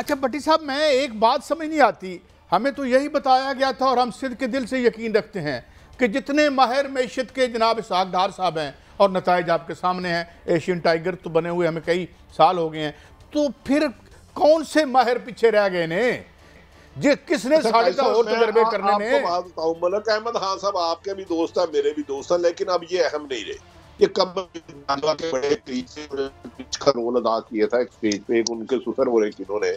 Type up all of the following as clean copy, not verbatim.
اچھا بٹی صاحب، میں ایک بات سمجھ نہیں آتی، ہمیں تو یہی بتایا گیا تھا اور ہم صدق کے دل سے یقین رکھتے ہیں کہ جتنے ماہر معیشت کے جناب اسحاق ڈار صاحب ہیں اور نتائج آپ کے سامنے ہیں، ایشین ٹائیگر تو بنے ہوئے ہمیں کئی سال ہو گئے ہیں، تو پھر کون سے ماہر پیچھے رہ گئے نے؟ کس نے ساڑھے کا اور تجربے کرنے نے؟ آپ کو بات بتاؤں، ملک احمد خان صاحب آپ کے بھی دوست ہیں، میرے بھی دوست ہیں، لیکن اب یہ اہم نہیں رہے۔ یہ کب کے بڑے قریب سے کا رول ادا کیا تھا ایک سٹیج پہ، ان کے سسر ہو رہے کنہوں نے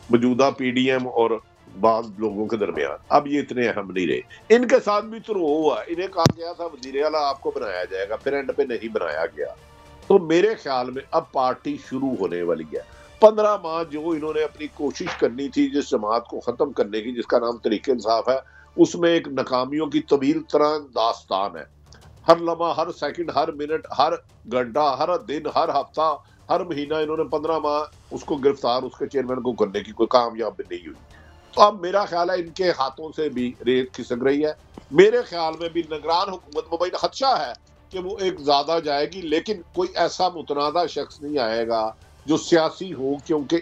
موجودہ پی ڈی ایم اور بعض لوگوں کے درمیان، اب یہ اتنے اہم نہیں رہے۔ ان کے ساتھ بھی تو ہوا، انہیں کہا گیا تھا وزیر اعلیٰ آپ کو بنایا جائے گا، پھر اینڈ پہ نہیں بنایا گیا۔ تو میرے خیال میں اب پارٹی شروع ہونے والی ہے۔ 15 ماہ جو انہوں نے اپنی کوشش کرنی تھی جس جماعت کو ختم کرنے کی، جس کا نام تحریک انصاف ہے، اس میں ایک ناکامیوں کی طویل طرح داستان ہے۔ ہر لمحہ، ہر سیکنڈ، ہر منٹ، ہر گھنٹہ، ہر دن، ہر ہفتہ، ہر مہینہ انہوں نے 15 ماہ اس کو گرفتار، اس کے چیئرمین کو کرنے کی کوئی کامیاب نہیں ہوئی۔ تو اب میرا خیال ہے ان کے ہاتھوں سے بھی ریت کھسک رہی ہے۔ میرے خیال میں بھی نگران حکومت مبینہ خدشہ ہے کہ وہ ایک زیادہ جائے گی، لیکن کوئی ایسا متنازع شخص نہیں آئے گا جو سیاسی ہو، کیونکہ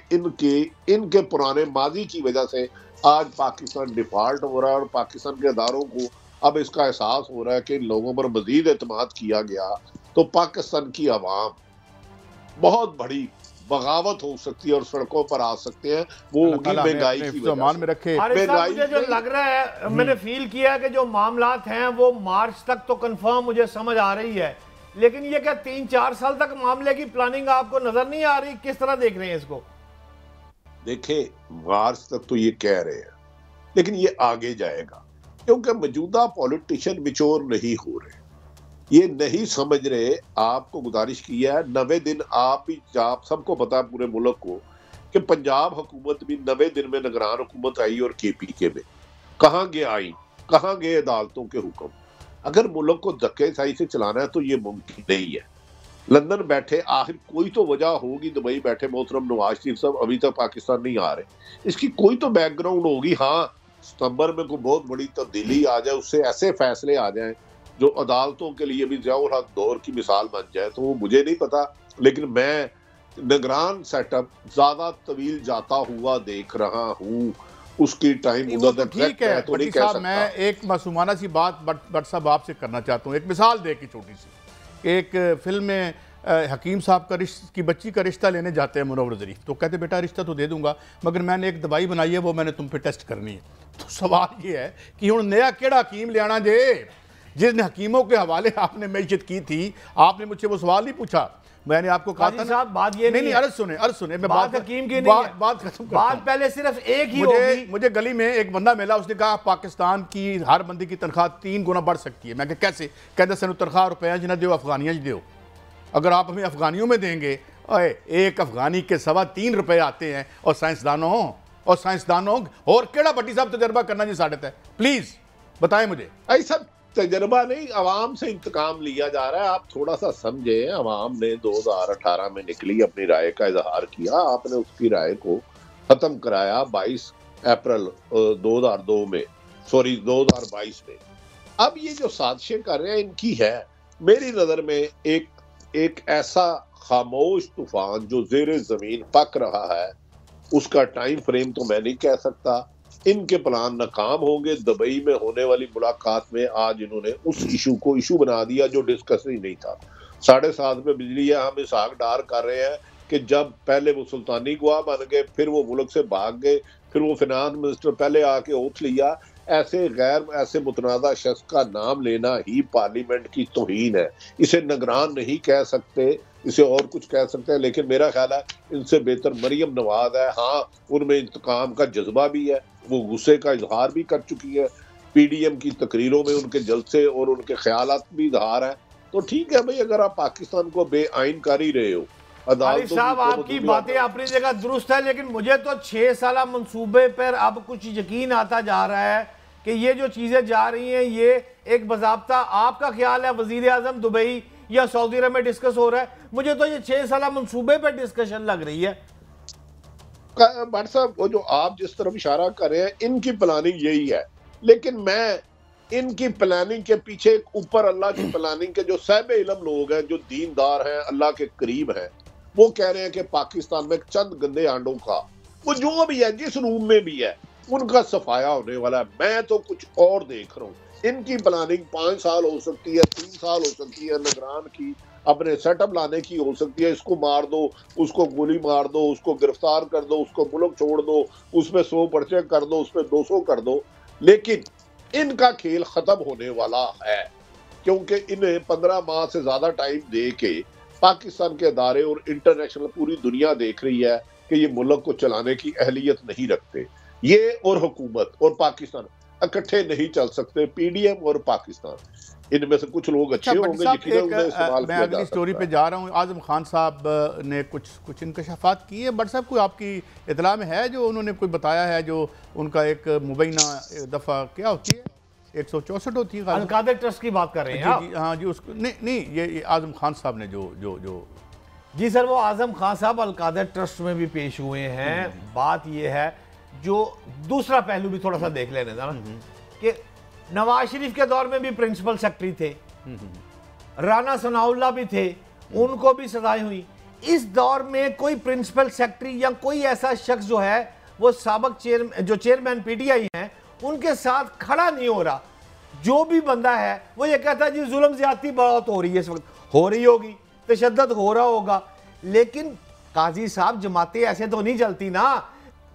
ان کے پرانے ماضی کی وجہ سے آج پاکستان ڈیفالٹ ہو رہا ہے، اور پاکستان کے اداروں کو اب اس کا احساس ہو رہا ہے کہ ان لوگوں پر مزید اعتماد کیا گیا تو پاکستان کی عوام بہت بڑی بغاوت ہو سکتی ہے اور سڑکوں پر آ سکتے ہیں۔ وہ ہوگی مہنگائی کی وجہ سے۔ میں رکھے مجھے جو لگ رہا ہے، میں نے فیل کیا ہے کہ جو معاملات ہیں وہ مارچ تک تو کنفرم مجھے سمجھ آ رہی ہے، لیکن یہ کہ 3-4 سال تک معاملے کی پلاننگ آپ کو نظر نہیں آ رہی؟ کس طرح دیکھ رہے ہیں اس کو؟ دیکھیں، مارچ تک تو یہ کہہ رہے ہیں، لیکن یہ آگے جائے گا، کیونکہ موجودہ پولیٹیشن میچور نہیں ہو رہے، یہ نہیں سمجھ رہے۔ آپ کو گزارش کیا ہے 90 دن، آپ سب کو پتا ہے پورے ملک کو کہ پنجاب حکومت بھی 90 دن میں نگران حکومت آئی اور کے پی کے میں کہاں گئے آئین، کہاں گئے عدالتوں کے حکم۔ اگر ملک کو دھکے سائی سے چلانا ہے تو یہ ممکن نہیں ہے۔ لندن بیٹھے، آخر کوئی تو وجہ ہوگی، دبئی بیٹھے محترم نواز شریف صاحب ابھی تک پاکستان نہیں آ رہے، اس کی کوئی تو بیک گراؤنڈ ہوگی۔ ہاں، ستمبر میں کوئی بہت بڑی تبدیلی آ جائے، اس سے ایسے فیصلے آ جائیں جو عدالتوں کے لیے بھی ضیاء الحق دور کی مثال بن جائے، تو وہ مجھے نہیں پتا، لیکن میں نگران سیٹ اپ زیادہ طویل جاتا ہوا دیکھ رہا ہوں۔ اس کی ٹائم ٹھیک ہے بٹی صاحب، میں ایک معصومانہ سی بات بٹ صاحب آپ سے کرنا چاہتا ہوں، ایک مثال دے کے چھوٹی سی۔ ایک فلم میں حکیم صاحب کی بچی کا رشتہ لینے جاتے ہیں منور ظریف، تو کہتے بیٹا رشتہ تو دے دوں گا، مگر میں نے ایک دوائی بنائی ہے، وہ میں نے تم پہ ٹیسٹ کرنی ہے۔ تو سوال یہ ہے کہ ہوں نیا کیڑا حکیم لے آنا جے؟ جس نے حکیموں کے حوالے آپ نے معیشت کی تھی، آپ نے مجھ سے وہ سوال نہیں پوچھا۔ میں نے آپ کو کہا تھا بات یہ نہیں، عرض سنیں، میں بات حکیم کی نہیں ہے، بات ختم کرتا ہوں۔ بات پہلے صرف ایک ہی ہوگی۔ مجھے گلی میں ایک بندہ ملا، اس نے کہا پاکستان کی ہر بندے کی تنخواہ 3 گنا بڑھ سکتی ہے۔ میں کہا کیسے؟ کہتے سنو تنخواہ روپیہ جنہ دیو افغانیاں جی دیو، اگر آپ ہمیں افغانیوں میں دیں گے، ایک افغانی کے 3.25 روپے آتے ہیں، اور سائنسدانوں اور کیڑا بٹی صاحب تجربہ کرنا جی ساڑھے ہے؟ پلیز بتائیں مجھے۔ ایسا تجربہ نہیں، عوام سے انتقام لیا جا رہا ہے۔ آپ تھوڑا سا سمجھیں، عوام نے 2018 میں نکلی، اپنی رائے کا اظہار کیا، آپ نے اس کی رائے کو ختم کرایا 22 اپریل 2022 میں۔ اب یہ جو سازشیں کر رہے ہیں ان کی ہے میری نظر میں ایک ایسا خاموش طوفان جو زیر زمین پک رہا ہے، اس کا ٹائم فریم تو میں نہیں کہہ سکتا۔ ان کے پلان ناکام ہوں گے۔ دبئی میں ہونے والی ملاقات میں آج انہوں نے اس ایشو کو ایشو بنا دیا جو ڈسکس ہی نہیں تھا۔ 7.5 پہ بجلی ہے، ہم اسحاق ڈار کر رہے ہیں کہ جب پہلے وہ سلطانی گواہ بن گئے، پھر وہ ملک سے بھاگ گئے، پھر وہ فینانس منسٹر پہلے آ کے اوتھ لیا۔ ایسے متنازع شخص کا نام لینا ہی پارلیمنٹ کی توہین ہے۔ اسے نگران نہیں کہہ سکتے، اسے اور کچھ کہہ سکتے ہیں، لیکن میرا خیال ہے ان سے بہتر مریم نواز ہے۔ ہاں، ان میں انتقام کا جذبہ بھی ہے، وہ غصے کا اظہار بھی کر چکی ہے، پی ڈی ایم کی تقریروں میں ان کے جلسے اور ان کے خیالات بھی اظہار ہیں۔ تو ٹھیک ہے بھائی، اگر آپ پاکستان کو بے آئین کر ہی رہے ہو، علی صاحب آپ کی باتیں اپنی جگہ درست ہے، لیکن مجھے تو 6 سالہ منصوبے پر اب کچھ یقین آتا جا رہا ہے کہ یہ جو چیزیں جا رہی ہیں یہ ایک باضابطہ، آپ کا خیال ہے وزیر اعظم دبئی یا سعودی عرب میں ڈسکس ہو رہا ہے؟ مجھے تو یہ 6 سالہ منصوبے پہ ڈسکشن لگ رہی ہے۔ بٹ صاحب، وہ جو آپ جس طرف اشارہ کر رہے ہیں ان کی پلاننگ یہی ہے، لیکن میں ان کی پلاننگ کے پیچھے اوپر اللہ کی پلاننگ کے جو صاحب علم لوگ ہیں، جو دیندار ہیں، اللہ کے قریب ہیں، وہ کہہ رہے ہیں کہ پاکستان میں چند گندے آنڈوں کا وہ جو بھی ہے جس روم میں بھی ہے ان کا صفایا ہونے والا ہے. میں تو کچھ اور دیکھ رہا ہوں. ان کی پلاننگ 5 سال ہو سکتی ہے، 3 سال ہو سکتی ہے، نگران کی اپنے سیٹ اپ لانے کی ہو سکتی ہے. اس کو مار دو، اس کو گولی مار دو، اس کو گرفتار کر دو، اس کو ملک چھوڑ دو، اس پہ 100 پرچے کر دو، اس پہ 200 کر دو. لیکن ان کا کھیل ختم ہونے والا ہے، کیونکہ انہیں 15 ماہ سے زیادہ ٹائم دے کے پاکستان کے ادارے اور انٹرنیشنل پوری دنیا دیکھ رہی ہے کہ یہ ملک کو چلانے کی اہلیت نہیں رکھتے. یہ اور حکومت اور پاکستان اکٹھے نہیں چل سکتے. پی ڈی ایم اور پاکستان ان میں سے کچھ لوگ اچھے ہوں گے. میں اگلی سٹوری پہ جا رہا ہوں. اعظم خان صاحب نے کچھ انکشافات کیے. بٹ صاحب کوئی آپ کی اطلاع میں ہے جو انہوں نے کوئی بتایا ہے جو ان کا ایک مبینہ دفعہ کیا ہوتی ہے 164 ہوتی ہے القادر ٹرسٹ کی بات کر رہے ہیں؟ ہاں جی اس کو نہیں یہ اعظم خان صاحب نے جو جی سر وہ اعظم خان صاحب القادر ٹرسٹ میں بھی پیش ہوئے ہیں. بات یہ ہے جو دوسرا پہلو بھی تھوڑا سا دیکھ لینے تھا نا کہ نواز شریف کے دور میں بھی پرنسپل سیکٹری تھے، رانا ثناء اللہ بھی تھے، ان کو بھی سزائیں ہوئی. اس دور میں کوئی پرنسپل سیکٹری یا کوئی ایسا شخص جو ہے وہ سابق چیئرمین پی ٹی آئی ہیں ان کے ساتھ کھڑا نہیں ہو رہا. جو بھی بندہ ہے وہ یہ کہتا ہے جی ظلم زیادتی بہت ہو رہی ہے، اس وقت ہو رہی ہوگی، تشدد ہو رہا ہوگا. لیکن قاضی صاحب جماعتیں ایسے تو نہیں چلتی نا.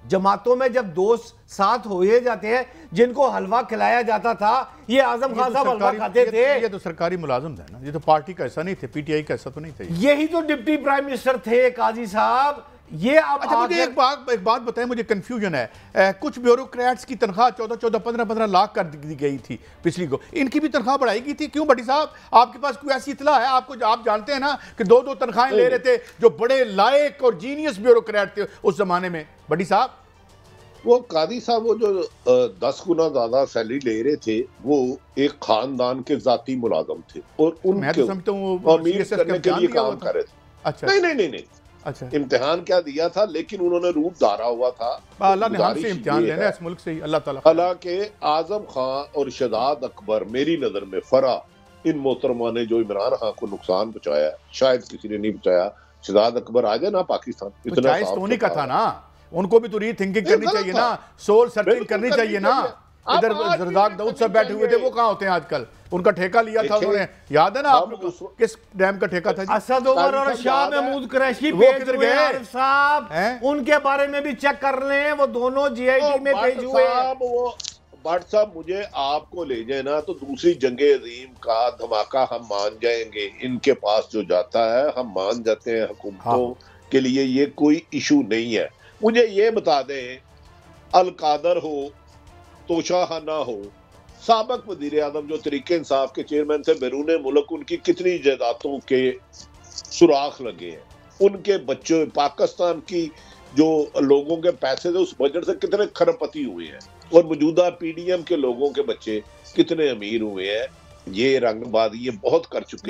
جماعتوں میں جب دوست ساتھ ہوئے جاتے ہیں جن کو حلوہ کھلایا جاتا تھا، یہ اعظم خان صاحب حلوہ کھاتے تھے. یہ تو سرکاری ملازم تھا نا، یہ تو پارٹی کا ایسا نہیں تھے، پی ٹی آئی کا ایسا تو نہیں تھا. یہی تو ڈپٹی پرائم منسٹر تھے قاضی صاحب. یہ اب اچھا مجھے ایک بات بتائیں، مجھے کنفیوژن ہے. کچھ بیوروکریٹس کی تنخواہ 14-15 لاکھ کر دی گئی تھی پچھلی کو، ان کی بھی تنخواہ بڑھائی گئی تھی کیوں بھٹی صاحب؟ آپ کے پاس کوئی ایسی اطلاع ہے؟ آپ جانتے ہیں نا کہ 2 تنخواہیں لے رہے تھے جو بڑے لائق اور جینیس بیوروکریٹ تھے اس زمانے میں بھٹی صاحب. وہ قاضی صاحب وہ جو 10 گنا زیادہ سیلری لے رہے تھے وہ ایک خاندان کے ذاتی ملازم تھے اور ان کے امیر کرنے کے لیے کام کر رہے تھے. اچھا نہیں اچھا امتحان کیا دیا تھا، لیکن انہوں نے روپ دھارا ہوا تھا. اللہ نے ہم سے امتحان لینا ہے اس ملک سے ہی، اللہ تعالیٰ. حالانکہ اعظم خان اور شہزاد اکبر میری نظر میں فرا ان محترمہ نے جو عمران خان کو نقصان پہنچایا شاید کسی نے نہیں پہنچایا. شہزاد اکبر آ جائے نا پاکستان، اتنا ٹونی کا تھا نا، ان کو بھی تو ری تھنکنگ کرنی چاہیے نا، سول سرچنگ کرنی چاہیے نا. ادھر زرداق داؤد صاحب بیٹھے ہوئے تھے، وہ کہاں ہوتے ہیں آج کل؟ ان کا ٹھیکہ لیا تھا انہوں نے، یاد ہے نا آپ لوگ کس ڈیم کا ٹھیکہ تھا؟ اسد عمر اور شاہ محمود قریشی پیش ہوئے عارف صاحب، ان کے بارے میں بھی چیک کر لیں، وہ دونوں جی آئی ٹی میں پیش ہوئے. بٹ صاحب مجھے آپ کو لے جائے نا تو دوسری جنگ عظیم کا دھماکہ ہم مان جائیں گے. ان کے پاس جو جاتا ہے ہم مان جاتے ہیں. حکومتوں کے لیے یہ کوئی ایشو نہیں ہے. مجھے یہ بتا دیں القادر ہو، توشہ خانہ ہو، سابق وزیر اعظم جو تحریک انصاف کے چیئرمین سے بیرون ملک، ان کی کتنی جائیدادوں کے سوراخ لگے ہیں؟ ان کے بچوں پاکستان کی جو لوگوں کے پیسے تھے اس بجٹ سے کتنے کھرب پتی ہوئے ہیں، اور موجودہ پی ڈی ایم کے لوگوں کے بچے کتنے امیر ہوئے ہیں. یہ رنگ بازی یہ بہت کر چکے